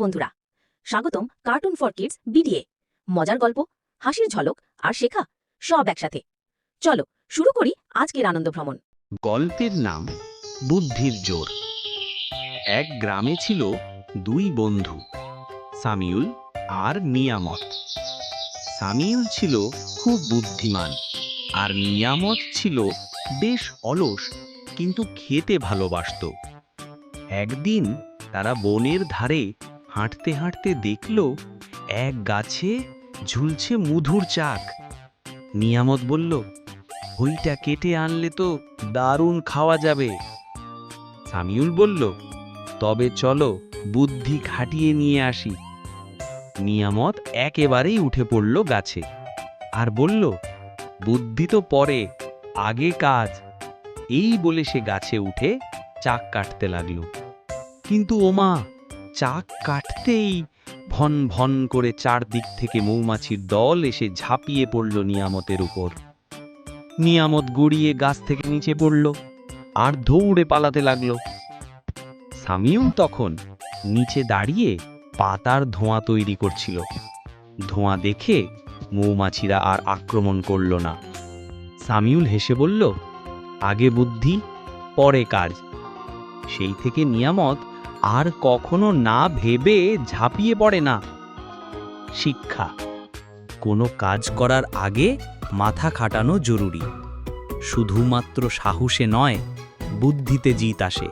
বন্ধুরা, স্বাগতম cartoon for kids BDA. মজার গল্প, হাসির ঝলক আর শেখা সব একসাথে। চলো শুরু করি আজকের আনন্দ ভ্রমণ। গল্পের নাম বুদ্ধির জোর। এক গ্রামে ছিল দুই বন্ধু, সামিউল আর নিয়ামত। সামিউল ছিল খুব বুদ্ধিমান আর নিয়ামত ছিল বেশ অলস, কিন্তু খেতে ভালোবাসত। একদিন তারা বনের ধারে হাঁটতে হাঁটতে দেখল এক গাছে ঝুলছে মধুর চাক। নিয়ামত বলল, ওইটা কেটে আনলে তো দারুণ খাওয়া যাবে। সামিউল বলল, তবে চলো বুদ্ধি খাটিয়ে নিয়ে আসি। নিয়ামত একেবারেই উঠে পড়ল গাছে আর বলল, বুদ্ধি তো পরে, আগে কাজ। এই বলে সে গাছে উঠে চাক কাটতে লাগল। কিন্তু ওমা, চাক কাটতেই ভন ভন করে চারদিক থেকে মৌমাছির দল এসে ঝাঁপিয়ে পড়ল নিয়ামতের উপর। নিয়ামত গড়িয়ে গাছ থেকে নিচে পড়ল আর দৌড়ে পালাতে লাগল। সামিউল তখন নিচে দাঁড়িয়ে পাতার ধোঁয়া তৈরি করছিল। ধোঁয়া দেখে মৌমাছিরা আর আক্রমণ করল না। সামিউল হেসে বলল, আগে বুদ্ধি, পরে কাজ। সেই থেকে নিয়ামত আর কখনো না ভেবে ঝাঁপিয়ে পড়ে না। শিক্ষা: কোনো কাজ করার আগে মাথা খাটানো জরুরি। শুধুমাত্র সাহসে নয়, বুদ্ধিতে জিত আসে।